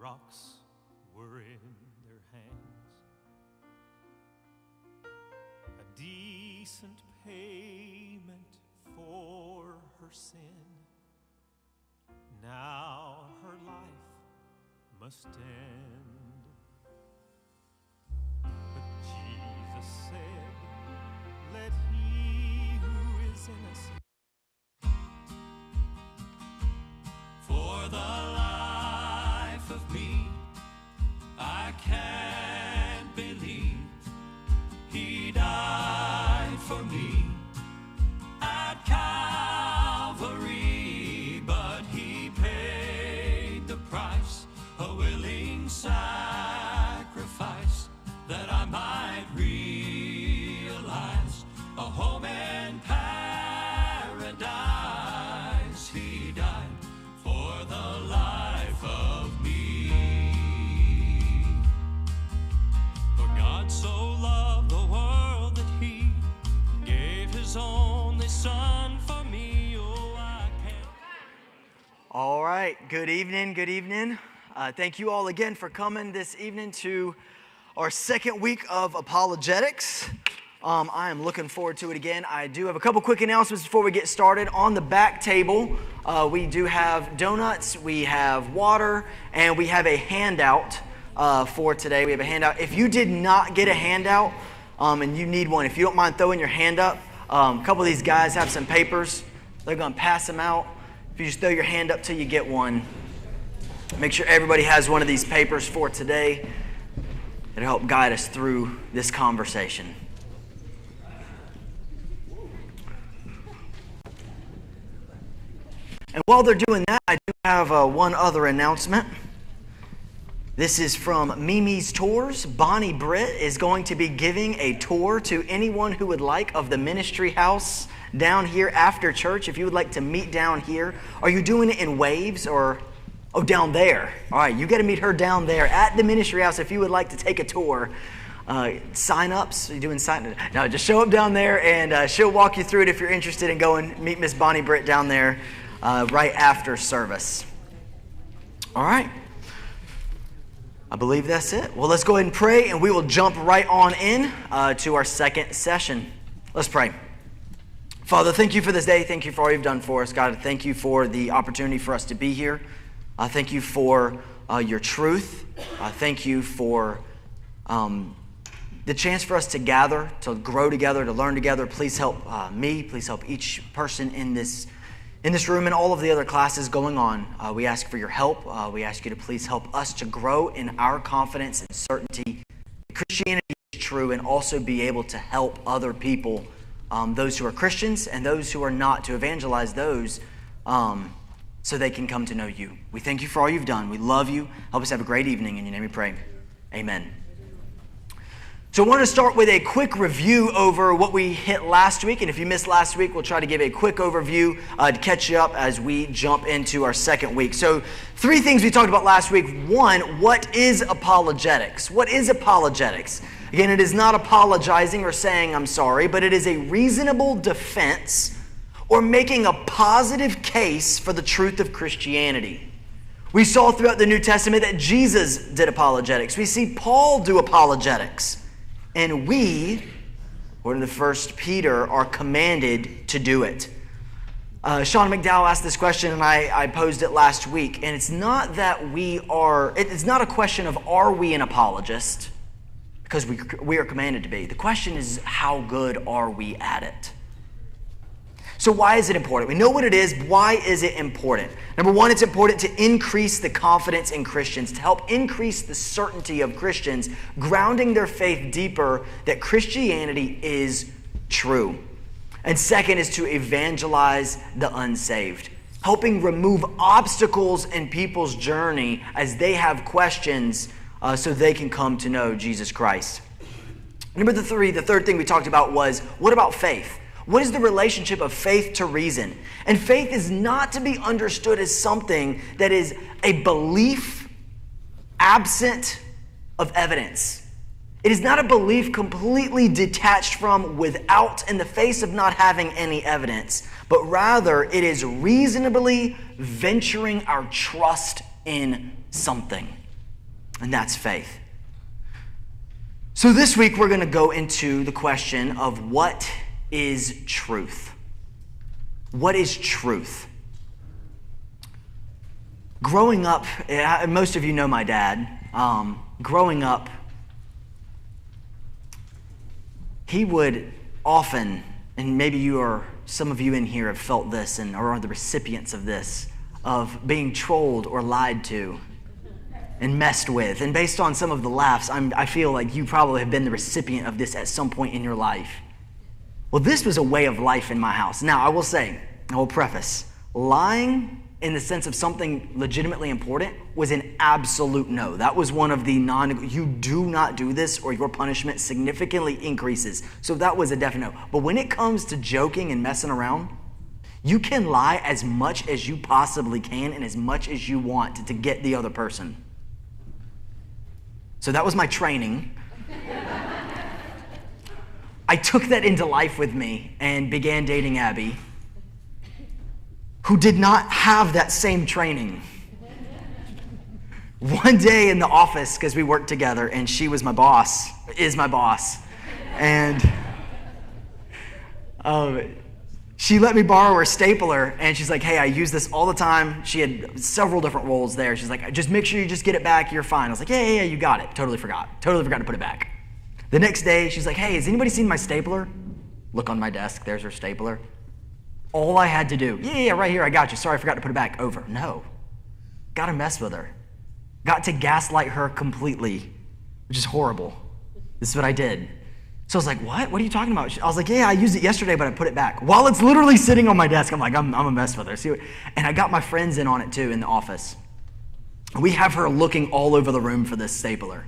rocks were in their hands. A decent payment for her sin. Now her life must end. But Jesus said, let he who is innocent for the life of me, I can't believe he died for me at Calvary, but he paid the price, a willing sacrifice, that I might realize a home in paradise. He died for the life of me. For God so loved the world that he gave his only son for me. Oh, I can't. All right, good evening, good evening. Thank you all again for coming this evening to our second week of Apologetics. I am looking forward to it again. I do have a couple quick announcements before we get started. On the back table, we do have donuts, we have water, and we have a handout for today. We have a handout. If you did not get a handout and you need one, if you don't mind throwing your hand up, a couple of these guys have some papers. They're going to pass them out. If you just throw your hand up till you get one, make sure everybody has one of these papers for today. It'll help guide us through this conversation. And while they're doing that, I do have one other announcement. This is from Mimi's Tours. Bonnie Britt is going to be giving a tour to anyone who would like of the ministry house down here after church. If you would like to meet down here, are you doing it in waves or... Oh, down there. All right, you got to meet her down there at the ministry house if you would like to take a tour. Sign-ups, are you doing sign-ups? No, just show up down there and she'll walk you through it if you're interested in going meet Miss Bonnie Britt down there right after service. All right. I believe that's it. Well, let's go ahead and pray and we will jump right on in to our second session. Let's pray. Father, thank you for this day. Thank you for all you've done for us. God, thank you for the opportunity for us to be here. Thank you for your truth. Thank you for the chance for us to gather, to grow together, to learn together. Please help me. Please help each person in this room and all of the other classes going on. We ask for your help. We ask you to please help us to grow in our confidence and certainty that Christianity is true, and also be able to help other people, those who are Christians and those who are not, to evangelize those so they can come to know you. We thank you for all you've done. We love you. Help us have a great evening. In your name we pray. Amen. So I want to start with a quick review over what we hit last week. And if you missed last week, we'll try to give a quick overview to catch you up as we jump into our second week. So 3 things we talked about last week. 1, what is apologetics? What is apologetics? Again, it is not apologizing or saying I'm sorry, but it is a reasonable defense or making a positive case for the truth of Christianity. We saw throughout the New Testament that Jesus did apologetics. We see Paul do apologetics. And we, according to 1 Peter, are commanded to do it. Sean McDowell asked this question, and I posed it last week. And it's not that it's not a question of are we an apologist, because we are commanded to be. The question is, how good are we at it? So why is it important? We know what it is. Why is it important? Number 1, it's important to increase the confidence in Christians, to help increase the certainty of Christians, grounding their faith deeper that Christianity is true. And second is to evangelize the unsaved, helping remove obstacles in people's journey as they have questions so they can come to know Jesus Christ. Number 3, the third thing we talked about was, what about faith? What is the relationship of faith to reason? And faith is not to be understood as something that is a belief absent of evidence. It is not a belief completely detached from, without, in the face of not having any evidence, but rather it is reasonably venturing our trust in something. and that's faith. So this week we're going to go into the question of what is truth? What is truth? Growing up, most of you know my dad. Growing up, he would often, and maybe some of you in here have felt this and are the recipients of this, of being trolled or lied to and messed with. And based on some of the laughs, I feel like you probably have been the recipient of this at some point in your life. Well, this was a way of life in my house. Now, I will preface, lying in the sense of something legitimately important was an absolute no. That was one of the you do not do this or your punishment significantly increases. So that was a definite no. But when it comes to joking and messing around, you can lie as much as you possibly can and as much as you want to get the other person. So that was my training. I took that into life with me and began dating Abby, who did not have that same training. One day in the office, because we worked together, and she was my boss, is my boss, and she let me borrow her stapler, and she's like, hey, I use this all the time. She had several different rolls there. She's like, just make sure you just get it back, you're fine. I was like, yeah, you got it. Totally forgot to put it back. The next day, she's like, hey, has anybody seen my stapler? Look on my desk, there's her stapler. All I had to do, yeah, right here, I got you. Sorry, I forgot to put it back. Over. No. Got to mess with her. Got to gaslight her completely, which is horrible. This is what I did. So I was like, what? What are you talking about? I was like, yeah, I used it yesterday, but I put it back. While it's literally sitting on my desk, I'm like, I'm a mess with her. And I got my friends in on it too in the office. We have her looking all over the room for this stapler.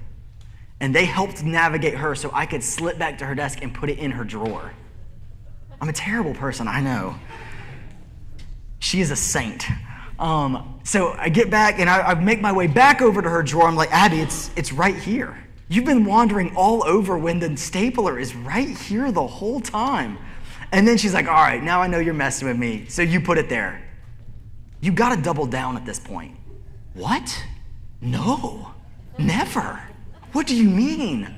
And they helped navigate her so I could slip back to her desk and put it in her drawer. I'm a terrible person, I know. She is a saint. So I get back and I make my way back over to her drawer. I'm like, Abby, it's right here. You've been wandering all over when the stapler is right here the whole time. And then she's like, all right, now I know you're messing with me, so you put it there. You got to double down at this point. What? No, never. What do you mean?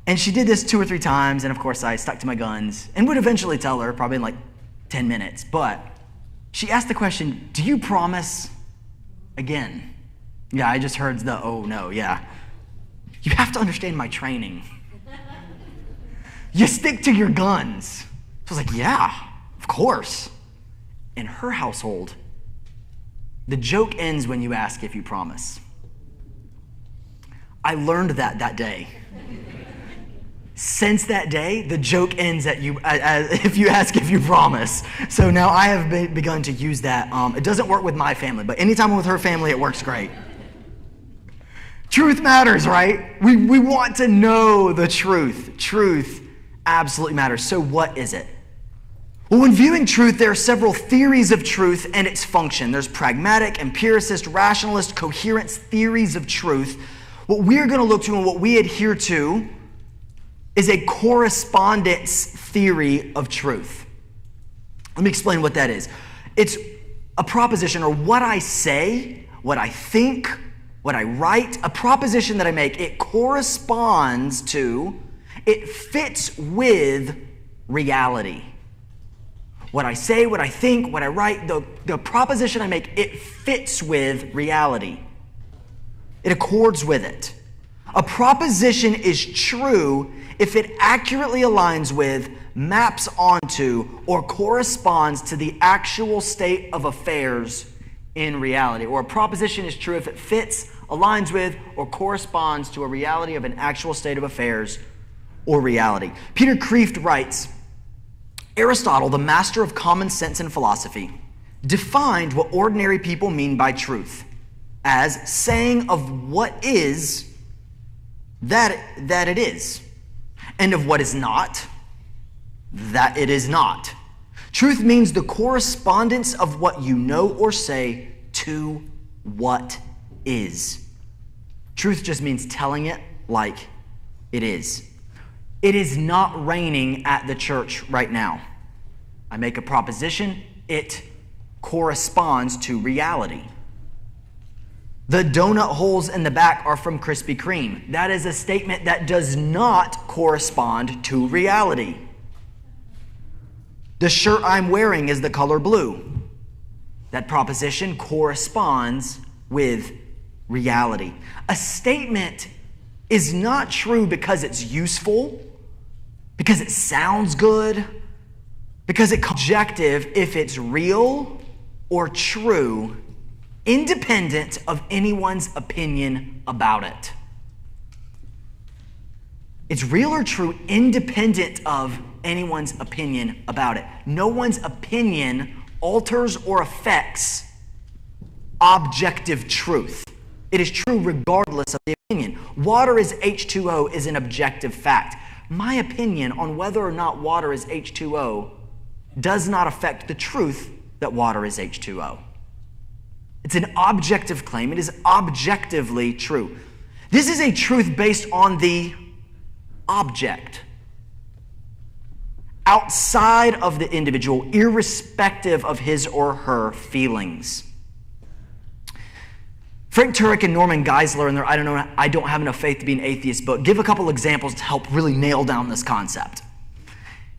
And she did this 2 or 3 times, and of course I stuck to my guns and would eventually tell her, probably in like 10 minutes. But she asked the question, do you promise? Again. Yeah, I just heard the, oh no, yeah. You have to understand my training. You stick to your guns. So I was like, yeah, of course. In her household, the joke ends when you ask if you promise. I learned that day. Since that day, the joke ends at you if you ask if you promise. So now I have begun to use that. It doesn't work with my family, but anytime I'm with her family, it works great. Truth matters, right? We want to know the truth. Truth absolutely matters. So what is it? Well, when viewing truth, there are several theories of truth and its function. There's pragmatic, empiricist, rationalist, coherence theories of truth. What we're going to look to and what we adhere to is a correspondence theory of truth. Let me explain what that is. It's a proposition, or what I say, what I think, what I write, a proposition that I make. It corresponds to, it fits with reality. What I say, what I think, what I write, the proposition I make, it fits with reality. It accords with it. A proposition is true if it accurately aligns with, maps onto, or corresponds to the actual state of affairs in reality. Or a proposition is true if it fits, aligns with, or corresponds to a reality of an actual state of affairs or reality. Peter Kreeft writes, Aristotle, the master of common sense and philosophy, defined what ordinary people mean by truth as saying of what is that it is, and of what is not, that it is not. Truth means the correspondence of what you know or say to what is. Truth just means telling it like it is. It is not raining at the church right now. I make a proposition, it corresponds to reality. The donut holes in the back are from Krispy Kreme. That is a statement that does not correspond to reality. The shirt I'm wearing is the color blue. That proposition corresponds with reality. A statement is not true because it's useful, because it sounds good, because it's objective if it's real or true, independent of anyone's opinion about it. It's real or true independent of anyone's opinion about it. No one's opinion alters or affects objective truth. It is true regardless of the opinion. Water is H2O is an objective fact. My opinion on whether or not water is H2O does not affect the truth that water is H2O. It's an objective claim. It is objectively true. This is a truth based on the object, outside of the individual, irrespective of his or her feelings. Frank Turek and Norman Geisler in their I Don't Have Enough Faith to Be an Atheist book give a couple examples to help really nail down this concept.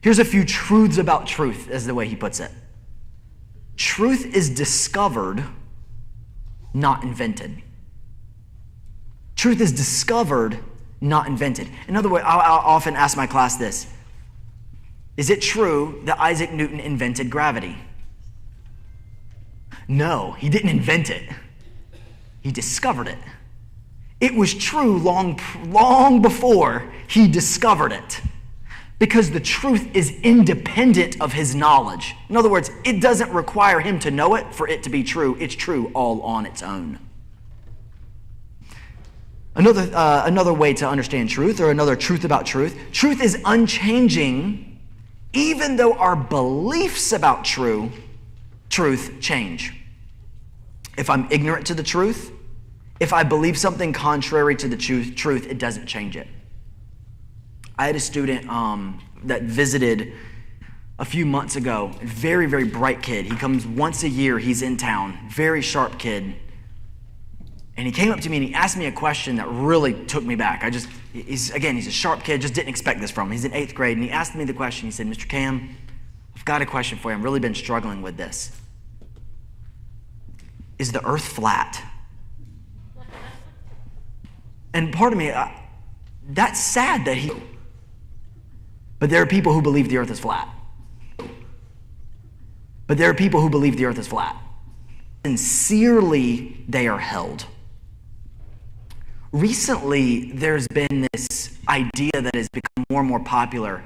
Here's a few truths about truth, is the way he puts it. Truth is discovered, not invented. Truth is discovered, not invented. In other words, I'll often ask my class this. Is it true that Isaac Newton invented gravity? No, he didn't invent it. He discovered it. It was true long before he discovered it, because the truth is independent of his knowledge. In other words, it doesn't require him to know it for it to be true. It's true all on its own. Another way to understand truth, or another truth about truth, truth is unchanging even though our beliefs about truth change. If I'm ignorant to the truth, if I believe something contrary to the truth, it doesn't change it. I had a student that visited a few months ago, a very, very bright kid. He comes once a year, he's in town, very sharp kid. And he came up to me and he asked me a question that really took me back. He's a sharp kid, just didn't expect this from him. He's in 8th grade, and he asked me the question. He said, Mr. Cam, I've got a question for you. I've really been struggling with this. Is the earth flat? And part of me, that's sad that he... But there are people who believe the earth is flat. Sincerely, they are held. Recently, there's been this idea that has become more and more popular.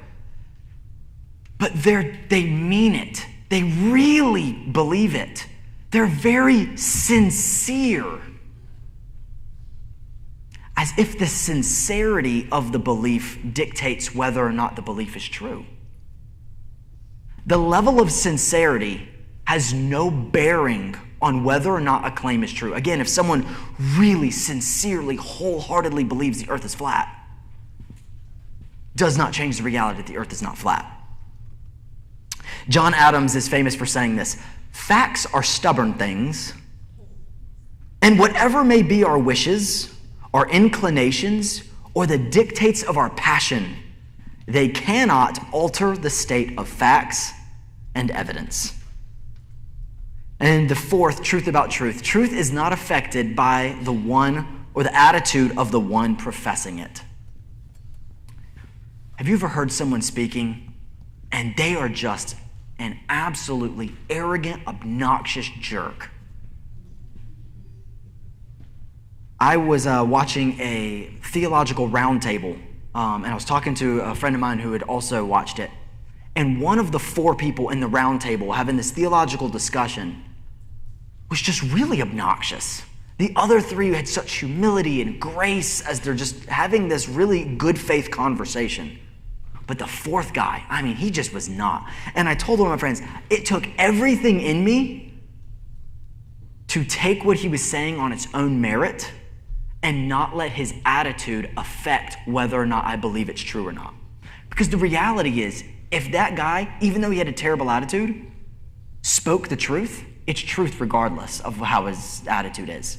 But they mean it. They really believe it. They're very sincere. As if the sincerity of the belief dictates whether or not the belief is true. The level of sincerity has no bearing on whether or not a claim is true. Again, if someone really sincerely, wholeheartedly believes the earth is flat, does not change the reality that the earth is not flat. John Adams is famous for saying this: facts are stubborn things, and whatever may be our wishes, our inclinations, or the dictates of our passion, they cannot alter the state of facts and evidence. And the fourth truth about truth: truth is not affected by the one or the attitude of the one professing it. Have you ever heard someone speaking and they are just an absolutely arrogant, obnoxious jerk? I was watching a theological roundtable, and I was talking to a friend of mine who had also watched it. And one of the 4 people in the roundtable having this theological discussion was just really obnoxious. The other 3 had such humility and grace as they're just having this really good faith conversation. But the 4th guy, he just was not. And I told one of my friends, it took everything in me to take what he was saying on its own merit and not let his attitude affect whether or not I believe it's true or not. Because the reality is, if that guy, even though he had a terrible attitude, spoke the truth, it's truth regardless of how his attitude is.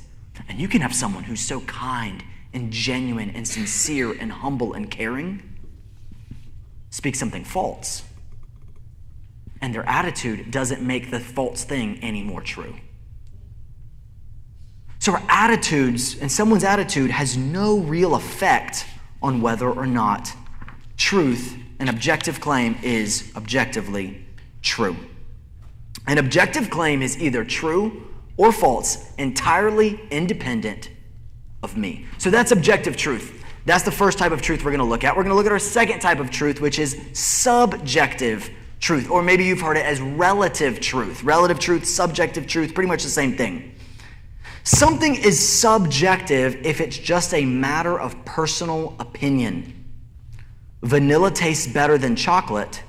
And you can have someone who's so kind and genuine and sincere and humble and caring speak something false, and their attitude doesn't make the false thing any more true. So our attitudes and someone's attitude has no real effect on whether or not truth, an objective claim, is objectively true. An objective claim is either true or false, entirely independent of me. So that's objective truth. That's the first type of truth we're going to look at. We're going to look at our second type of truth, which is subjective truth, or maybe you've heard it as relative truth. Relative truth, subjective truth, pretty much the same thing. Something is subjective if it's just a matter of personal opinion. Vanilla tastes better than chocolate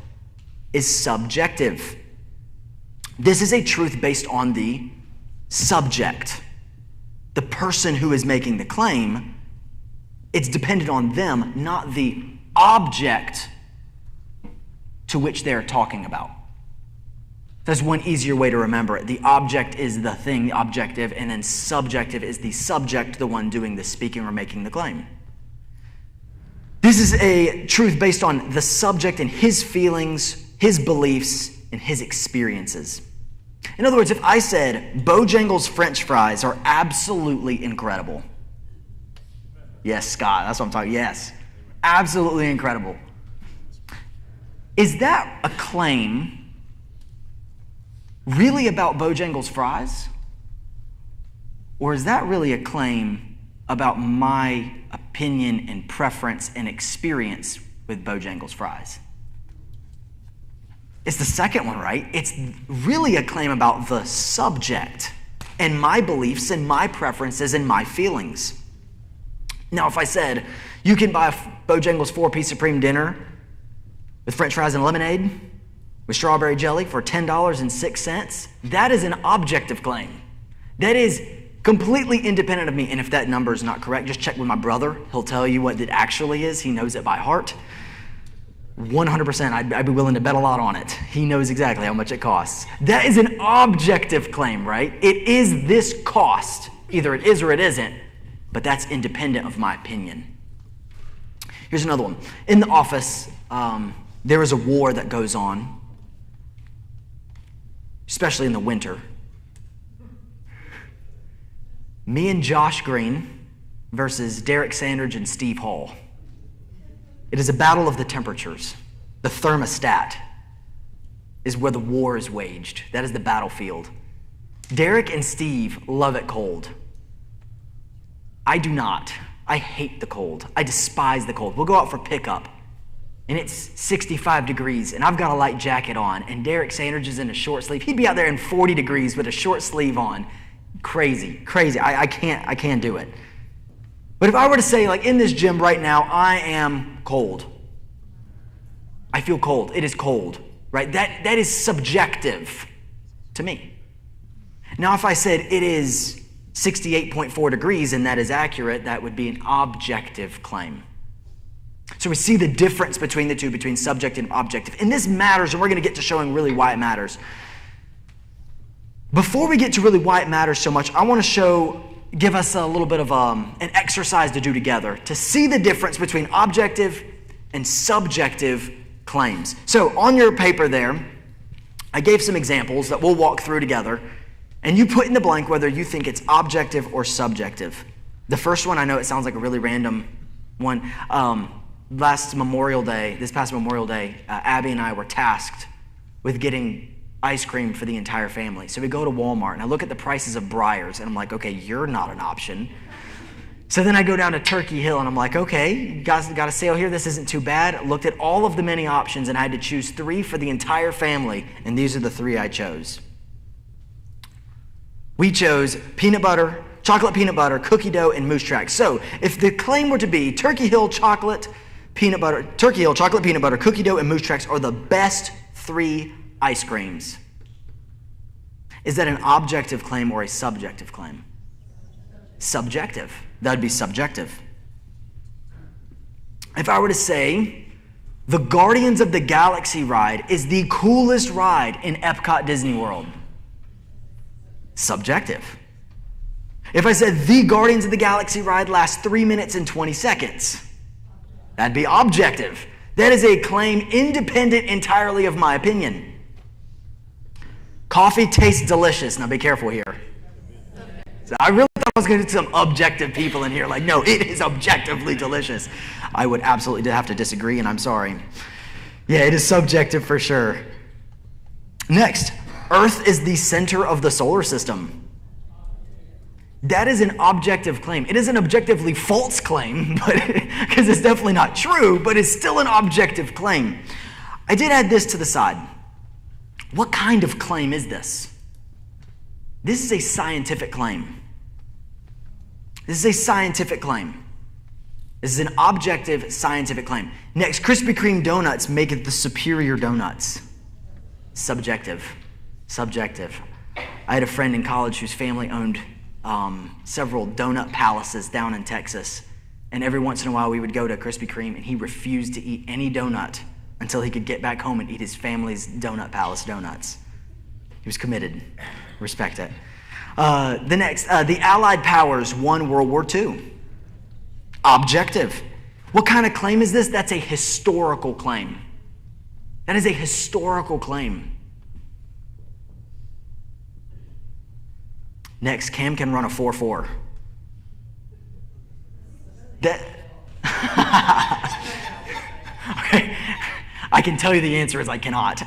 is subjective. This is a truth based on the subject. The person who is making the claim, it's dependent on them, not the object to which they're talking about. There's one easier way to remember it. The object is the thing, the objective, and then subjective is the subject, the one doing the speaking or making the claim. This is a truth based on the subject and his feelings, his beliefs, and his experiences. In other words, if I said, Bojangles French fries are absolutely incredible. Yes, Scott, that's what I'm talking. Yes, absolutely incredible. Is that a claim really about Bojangles fries? Or is that really a claim about my opinion and preference and experience with Bojangles fries? It's the second one, right? It's really a claim about the subject and my beliefs and my preferences and my feelings. Now, if I said, you can buy a Bojangles 4-piece Supreme dinner with French fries and lemonade with strawberry jelly for $10.06, that is an objective claim. That is completely independent of me. And if that number is not correct, just check with my brother. He'll tell you what it actually is. He knows it by heart. 100%, I'd be willing to bet a lot on it. He knows exactly how much it costs. That is an objective claim, right? It is this cost. Either it is or it isn't, but that's independent of my opinion. Here's another one. In the office, there is a war that goes on, especially in the winter. Me and Josh Green versus Derek Sandridge and Steve Hall. It is a battle of the temperatures. The thermostat is where the war is waged. That is the battlefield. Derek and Steve love it cold. I do not. I hate the cold. I despise the cold. We'll go out for pickup, and it's 65 degrees, and I've got a light jacket on, and Derek Sandridge is in a short sleeve. He'd be out there in 40 degrees with a short sleeve on. Crazy. I can't do it. But if I were to say, like, in this gym right now, I am cold. I feel cold. It is cold, right? That is subjective to me. Now, if I said it is 68.4 degrees and that is accurate, that would be an objective claim. So we see the difference between the two, between subjective and objective. And this matters, and we're going to get to showing really why it matters. Before we get to really why it matters so much, I want to give us a little bit of an exercise to do together to see the difference between objective and subjective claims. So on your paper there, I gave some examples that we'll walk through together, and you put in the blank whether you think it's objective or subjective. The first one, I know it sounds like a really random one. This past Memorial Day, Abby and I were tasked with getting ice cream for the entire family. So we go to Walmart, and I look at the prices of Breyers, and I'm like, okay, you're not an option. So then I go down to Turkey Hill, and I'm like, okay, you guys got a sale here. This isn't too bad. Looked at all of the many options, and I had to choose 3 for the entire family, and these are the 3 I chose. We chose chocolate peanut butter, cookie dough, and Moose Tracks. So if the claim were to be Turkey Hill chocolate peanut butter, cookie dough, and Moose Tracks are the best 3 ice creams, is that an objective claim or a subjective claim? Subjective. That would be subjective. If I were to say the Guardians of the Galaxy ride is the coolest ride in Epcot Disney World, subjective. If I said the Guardians of the Galaxy ride lasts 3 minutes and 20 seconds, that'd be objective. That is a claim independent entirely of my opinion. Coffee tastes delicious. Now be careful here. So I really thought I was going to get some objective people in here. Like, no, it is objectively delicious. I would absolutely have to disagree, and I'm sorry. Yeah, it is subjective for sure. Next, Earth is the center of the solar system. That is an objective claim. It is an objectively false claim, but because it's definitely not true, but it's still an objective claim. I did add this to the side. What kind of claim is this? This is a scientific claim. This is a scientific claim. This is an objective scientific claim. Next, Krispy Kreme donuts make it the superior donuts. Subjective. Subjective. I had a friend in college whose family owned several donut palaces down in Texas. And every once in a while we would go to Krispy Kreme, and he refused to eat any donut until he could get back home and eat his family's donut palace donuts. He was committed. Respect it. The Allied powers won World War II. Objective. What kind of claim is this? That's a historical claim. That is a historical claim. Next, Cam can run a 4.4. Okay. I can tell you the answer is I cannot.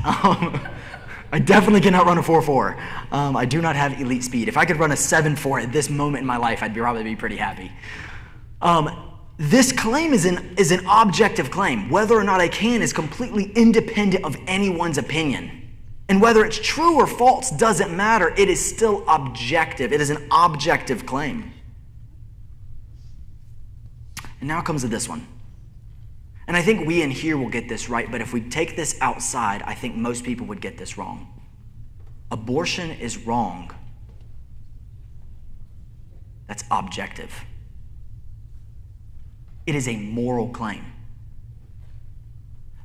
I definitely cannot run a 4.4. I do not have elite speed. If I could run a 7.4 at this moment in my life, I'd probably be pretty happy. This claim is an objective claim. Whether or not I can is completely independent of anyone's opinion. And whether it's true or false doesn't matter. It is still objective. It is an objective claim. And now comes to this one. And I think we in here will get this right, but if we take this outside, I think most people would get this wrong. Abortion is wrong. That's objective. It is a moral claim.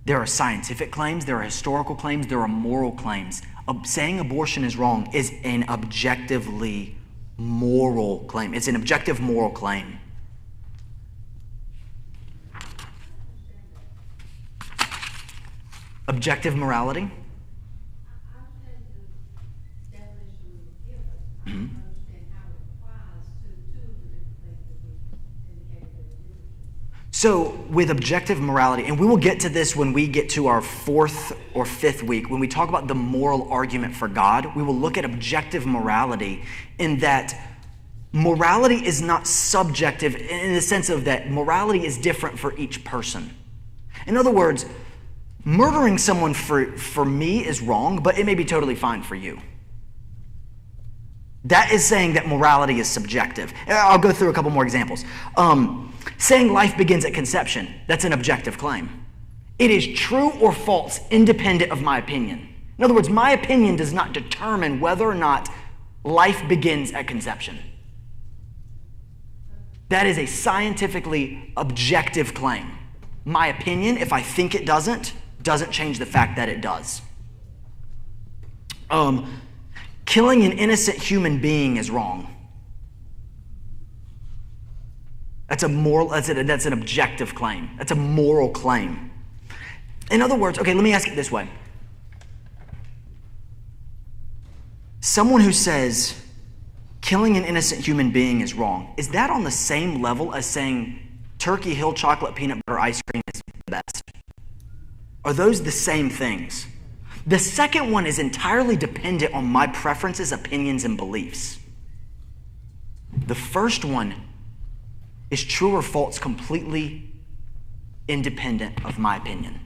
There are scientific claims, there are historical claims, there are moral claims. Saying abortion is wrong is an objectively moral claim. It's an objective moral claim. Objective morality. Mm-hmm. So with objective morality, and we will get to this when we get to our 4th or 5th week, when we talk about the moral argument for God, we will look at objective morality in that morality is not subjective in the sense of that morality is different for each person. In other words, murdering someone for me is wrong, but it may be totally fine for you. That is saying that morality is subjective. I'll go through a couple more examples. Saying life begins at conception, that's an objective claim. It is true or false, independent of my opinion. In other words, my opinion does not determine whether or not life begins at conception. That is a scientifically objective claim. My opinion, if I think it doesn't change the fact that it does. Killing an innocent human being is wrong. That's an objective claim. That's a moral claim. In other words, okay, let me ask it this way. Someone who says killing an innocent human being is wrong, is that on the same level as saying Turkey Hill chocolate peanut butter ice cream is the best? Are those the same things? The second one is entirely dependent on my preferences, opinions, and beliefs. The first one is true or false completely independent of my opinion.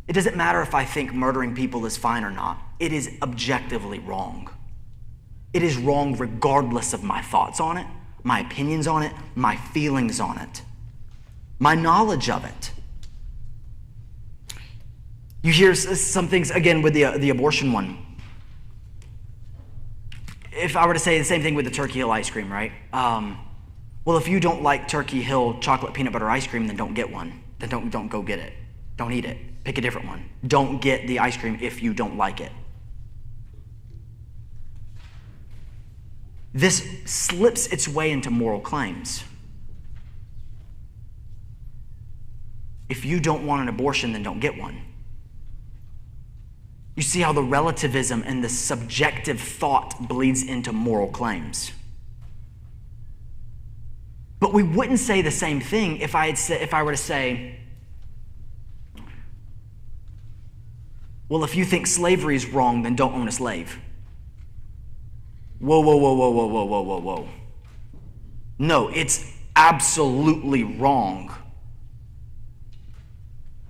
It doesn't matter if I think murdering people is fine or not. It is objectively wrong. It is wrong regardless of my thoughts on it, my opinions on it, my feelings on it, my knowledge of it. You hear some things, again, with the abortion one. If I were to say the same thing with the Turkey Hill ice cream, right? Well, if you don't like Turkey Hill chocolate peanut butter ice cream, then don't get one. Then don't go get it. Don't eat it. Pick a different one. Don't get the ice cream if you don't like it. this slips its way into moral claims. If you don't want an abortion, then don't get one. You see how the relativism and the subjective thought bleeds into moral claims. But we wouldn't say the same thing if I were to say, well, if you think slavery is wrong, then don't own a slave. Whoa, whoa, whoa, whoa, whoa, whoa, whoa, whoa, whoa. No, it's absolutely wrong.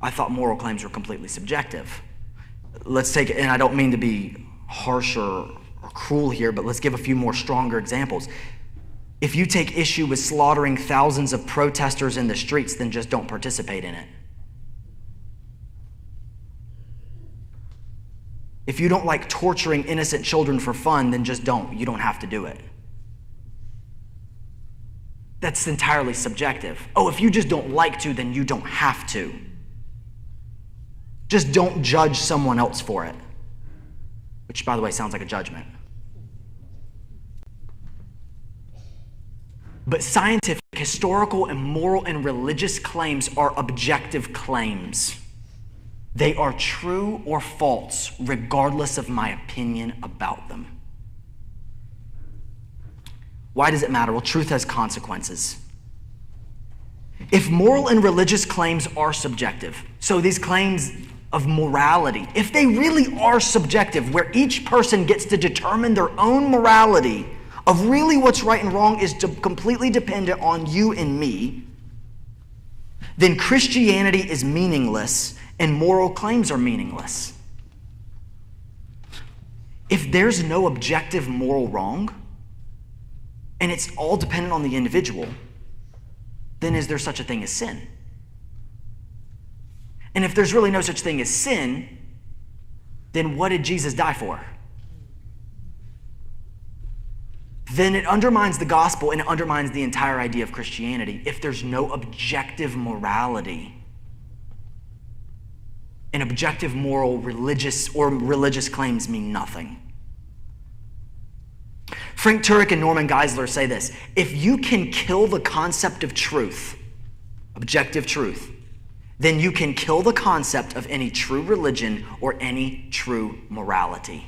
I thought moral claims were completely subjective. Let's take it, and I don't mean to be harsh or cruel here, but let's give a few more stronger examples. If you take issue with slaughtering thousands of protesters in the streets, then just don't participate in it. If you don't like torturing innocent children for fun, then just don't. You don't have to do it. That's entirely subjective. Oh, if you just don't like to, then you don't have to. Just don't judge someone else for it. Which, by the way, sounds like a judgment. But scientific, historical, and moral and religious claims are objective claims. They are true or false, regardless of my opinion about them. Why does it matter? Well, truth has consequences. If moral and religious claims are subjective, so these claims of morality, if they really are subjective, where each person gets to determine their own morality of really what's right and wrong is completely dependent on you and me, then Christianity is meaningless and moral claims are meaningless. If there's no objective moral wrong, and it's all dependent on the individual, then is there such a thing as sin? And if there's really no such thing as sin, then what did Jesus die for? Then it undermines the gospel and it undermines the entire idea of Christianity if there's no objective morality. And objective moral religious claims mean nothing. Frank Turek and Norman Geisler say this: if you can kill the concept of truth, objective truth, then you can kill the concept of any true religion or any true morality.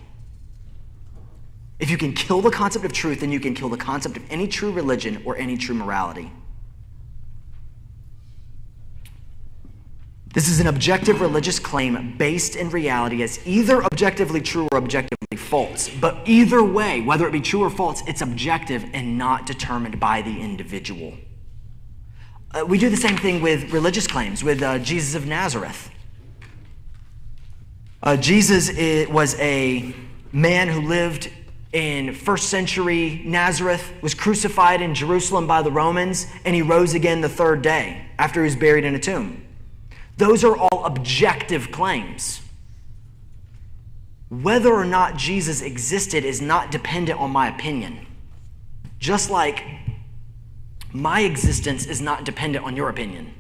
If you can kill the concept of truth, then you can kill the concept of any true religion or any true morality. This is an objective religious claim based in reality as either objectively true or objectively false. But either way, whether it be true or false, it's objective and not determined by the individual. We do the same thing with religious claims, with Jesus of Nazareth. Jesus was a man who lived in first century Nazareth, was crucified in Jerusalem by the Romans, and he rose again the third day after he was buried in a tomb. Those are all objective claims. Whether or not Jesus existed is not dependent on my opinion. Just like my existence is not dependent on your opinion.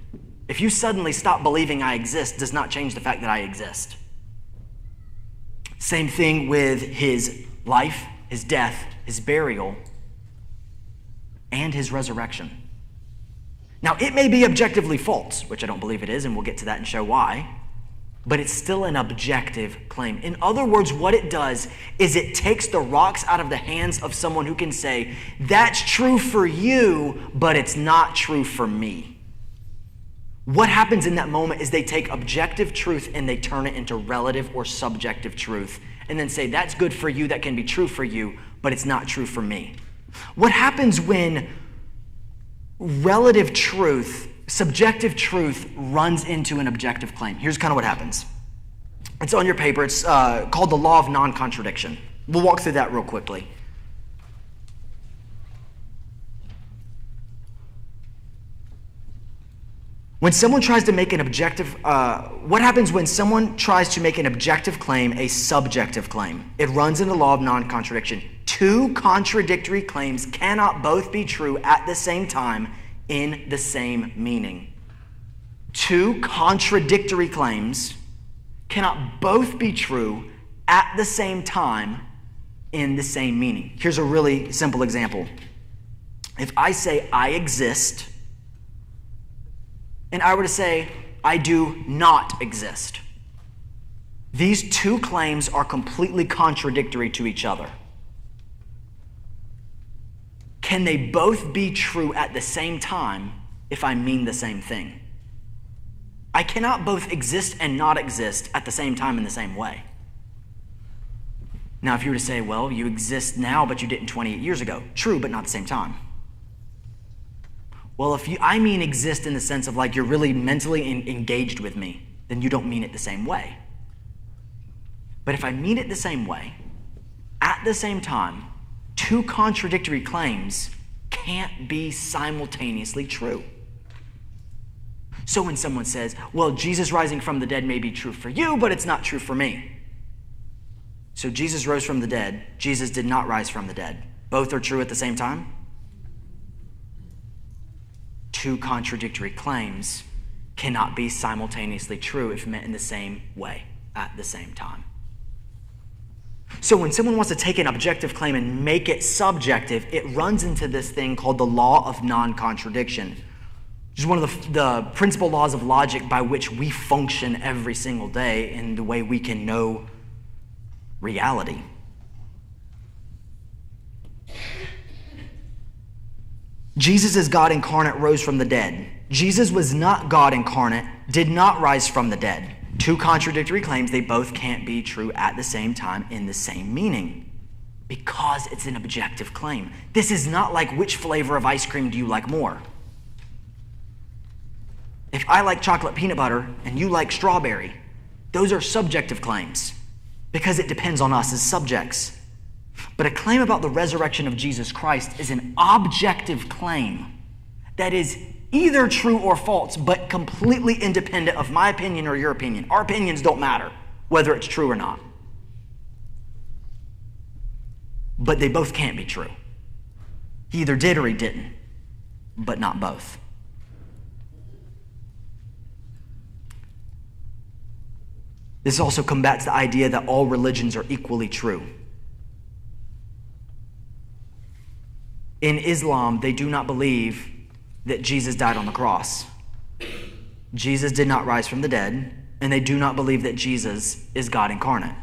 If you suddenly stop believing I exist, does not change the fact that I exist. Same thing with his life, his death, his burial, and his resurrection. Now, it may be objectively false, which I don't believe it is, and we'll get to that and show why, but it's still an objective claim. In other words, what it does is it takes the rocks out of the hands of someone who can say, that's true for you, but it's not true for me. What happens in that moment is they take objective truth and they turn it into relative or subjective truth, and then say, that's good for you, that can be true for you, but it's not true for me. What happens when relative truth, subjective truth, runs into an objective claim? Here's kind of what happens. It's on your paper. It's called the law of non-contradiction. We'll walk through that real quickly. When someone tries to make an objective, what happens when someone tries to make an objective claim a subjective claim? It runs into the law of non-contradiction. Two contradictory claims cannot both be true at the same time in the same meaning. Two contradictory claims cannot both be true at the same time in the same meaning. Here's a really simple example. If I say I exist, and I were to say I do not exist, these two claims are completely contradictory to each other. Can they both be true at the same time if I mean the same thing? I cannot both exist and not exist at the same time in the same way. Now, if you were to say, well, you exist now, but you didn't 28 years ago. True, but not at the same time. Well, I mean exist in the sense of like you're really mentally engaged with me, then you don't mean it the same way. But if I mean it the same way, at the same time, two contradictory claims can't be simultaneously true. So when someone says, well, Jesus rising from the dead may be true for you, but it's not true for me. So Jesus rose from the dead. Jesus did not rise from the dead. Both are true at the same time? Two contradictory claims cannot be simultaneously true if meant in the same way at the same time. So when someone wants to take an objective claim and make it subjective, it runs into this thing called the law of non-contradiction, which is one of the principal laws of logic by which we function every single day in the way we can know reality. Jesus as God incarnate rose from the dead. Jesus was not God incarnate, did not rise from the dead. Two contradictory claims, they both can't be true at the same time in the same meaning because it's an objective claim. This is not like which flavor of ice cream do you like more. If I like chocolate peanut butter and you like strawberry, those are subjective claims because it depends on us as subjects. But a claim about the resurrection of Jesus Christ is an objective claim that is either true or false, but completely independent of my opinion or your opinion. Our opinions don't matter, whether it's true or not. But they both can't be true. He either did or he didn't, but not both. This also combats the idea that all religions are equally true. In Islam, they do not believe that Jesus died on the cross. Jesus did not rise from the dead, and they do not believe that Jesus is God incarnate.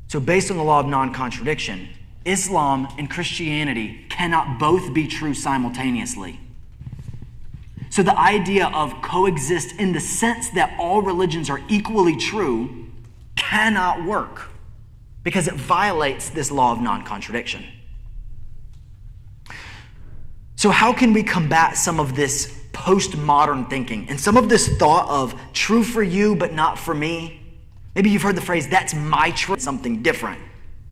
So based on the law of non-contradiction, Islam and Christianity cannot both be true simultaneously. So the idea of coexist in the sense that all religions are equally true cannot work because it violates this law of non-contradiction. So how can we combat some of this postmodern thinking and some of this thought of true for you but not for me? Maybe you've heard the phrase, that's my truth, something different.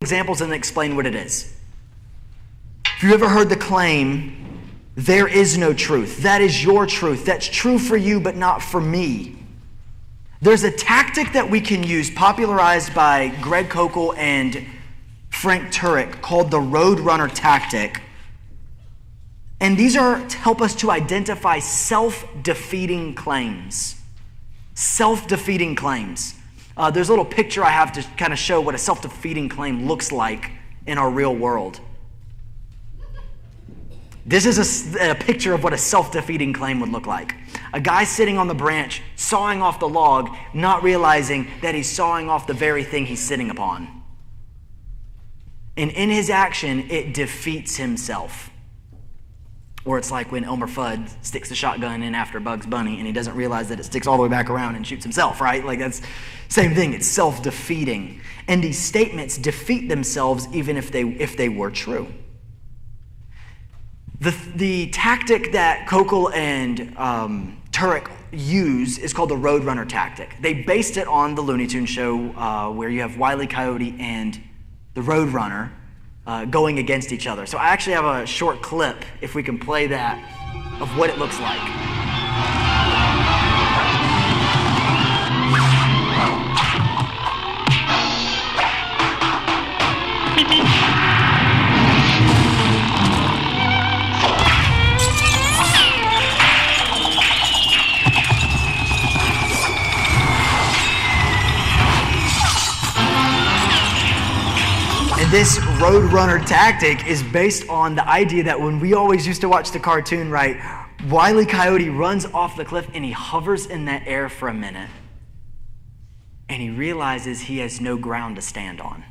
Examples and explain what it is. If you've ever heard the claim, there is no truth, that is your truth, that's true for you but not for me. There's a tactic that we can use popularized by Greg Koukl and Frank Turek called the Roadrunner tactic. And these are to help us to identify self-defeating claims. Self-defeating claims. There's a little picture I have to kind of show what a self-defeating claim looks like in our real world. This is a picture of what a self-defeating claim would look like. A guy sitting on the branch, sawing off the log, not realizing that he's sawing off the very thing he's sitting upon. And in his action, it defeats himself. Or it's like when Elmer Fudd sticks the shotgun in after Bugs Bunny and he doesn't realize that it sticks all the way back around and shoots himself, right? Like that's same thing, it's self-defeating. And these statements defeat themselves even if they were true. The tactic that Koukl and Turek use is called the Roadrunner tactic. They based it on the Looney Tunes show where you have Wile E. Coyote and the Roadrunner going against each other. So I actually have a short clip, if we can play that, of what it looks like. this Roadrunner tactic is based on the idea that when we always used to watch the cartoon, right, Wile E. Coyote runs off the cliff and he hovers in that air for a minute and he realizes he has no ground to stand on.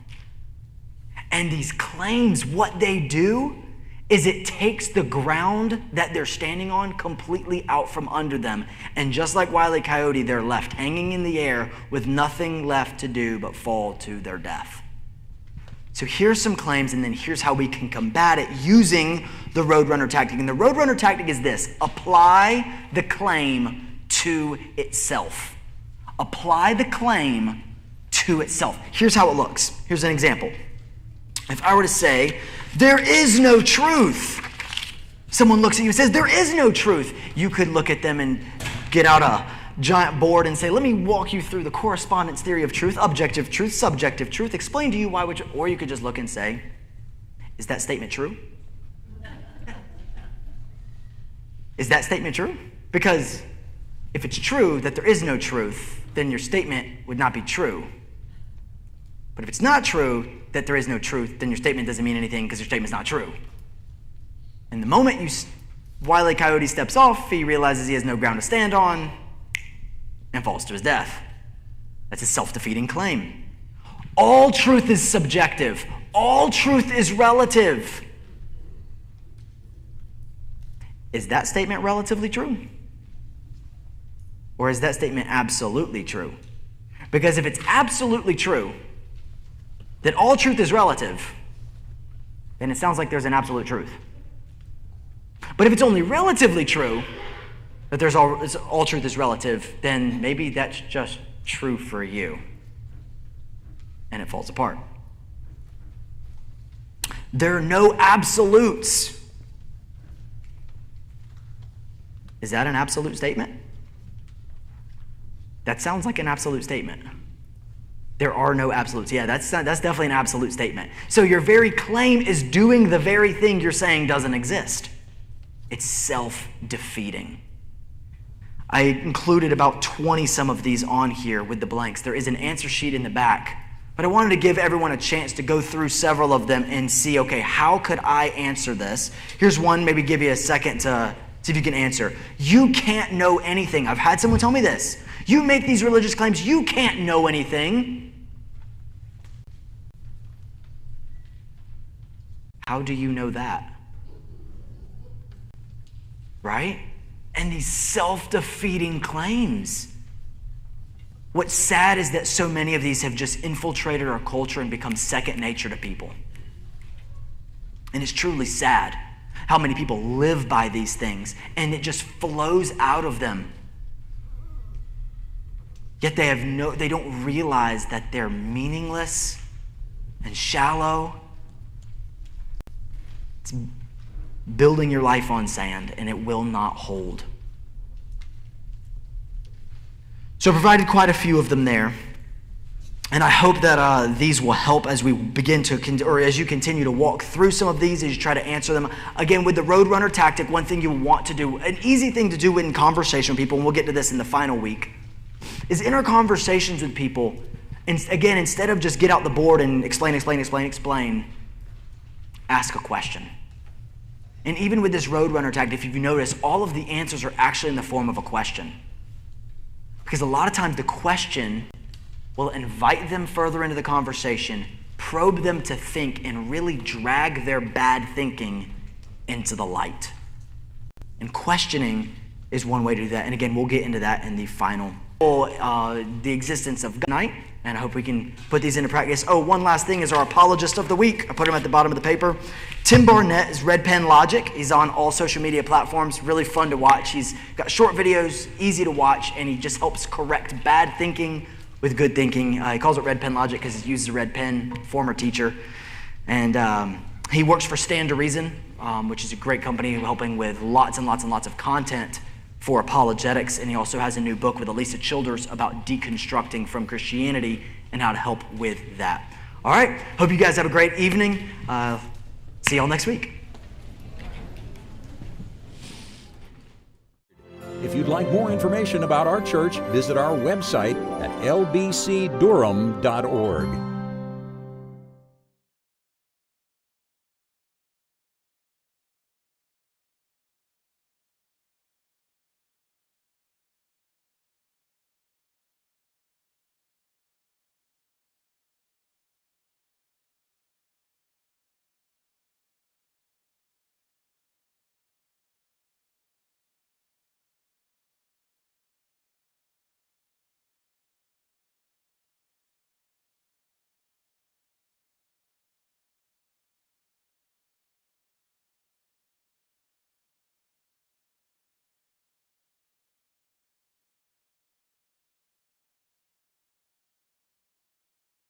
And these claims, what they do is it takes the ground that they're standing on completely out from under them. And just like Wile E. Coyote, they're left hanging in the air with nothing left to do but fall to their death. So here's some claims, and then here's how we can combat it using the Roadrunner tactic. And the Roadrunner tactic is this: apply the claim to itself. Apply the claim to itself. Here's how it looks. Here's an example. If I were to say, there is no truth, someone looks at you and says, there is no truth, you could look at them and get out a giant board and say, let me walk you through the correspondence theory of truth, objective truth, subjective truth, explain to you why, or you could just look and say, is that statement true? Is that statement true? Because if it's true that there is no truth, then your statement would not be true. But if it's not true that there is no truth, then your statement doesn't mean anything because your statement's not true. And the moment Wile E. Coyote steps off, he realizes he has no ground to stand on and falls to his death. That's a self-defeating claim. All truth is subjective. All truth is relative. Is that statement relatively true? Or is that statement absolutely true? Because if it's absolutely true, that all truth is relative, then it sounds like there's an absolute truth. But if it's only relatively true, that all truth is relative, then maybe that's just true for you. And it falls apart. There are no absolutes. Is that an absolute statement? That sounds like an absolute statement. There are no absolutes. Yeah, that's definitely an absolute statement. So your very claim is doing the very thing you're saying doesn't exist. It's self-defeating. I included about 20 some of these on here with the blanks. There is an answer sheet in the back, but I wanted to give everyone a chance to go through several of them and see, okay, how could I answer this? Here's one, maybe give you a second to see if you can answer. You can't know anything. I've had someone tell me this. You make these religious claims, you can't know anything. How do you know that? Right? And these self-defeating claims. What's sad is that so many of these have just infiltrated our culture and become second nature to people. And it's truly sad how many people live by these things and it just flows out of them. Yet they don't realize that they're meaningless and shallow. It's building your life on sand, and it will not hold. So I provided quite a few of them there, and I hope that these will help as we begin to, or as you continue to walk through some of these, as you try to answer them. Again, with the Roadrunner tactic, one thing you want to do, an easy thing to do in conversation with people, and we'll get to this in the final week, is in our conversations with people, and again, instead of just get out the board and explain, ask a question. And even with this Roadrunner tactic, if you've noticed, all of the answers are actually in the form of a question. Because a lot of times the question will invite them further into the conversation, probe them to think, and really drag their bad thinking into the light. And questioning is one way to do that. And again, we'll get into that in the final. The existence of God night, and I hope we can put these into practice. Oh, one last thing is our apologist of the week. I put him at the bottom of the paper. Tim Barnett is Red Pen Logic. He's on all social media platforms. Really fun to watch. He's got short videos, easy to watch, and he just helps correct bad thinking with good thinking. He calls it Red Pen Logic because he uses a red pen, former teacher. And he works for Stand to Reason, which is a great company helping with lots and lots and lots of content for apologetics, and he also has a new book with Elisa Childers about deconstructing from Christianity and how to help with that. All right, hope you guys have a great evening. See y'all next week. If you'd like more information about our church, visit our website at lbcdurham.org.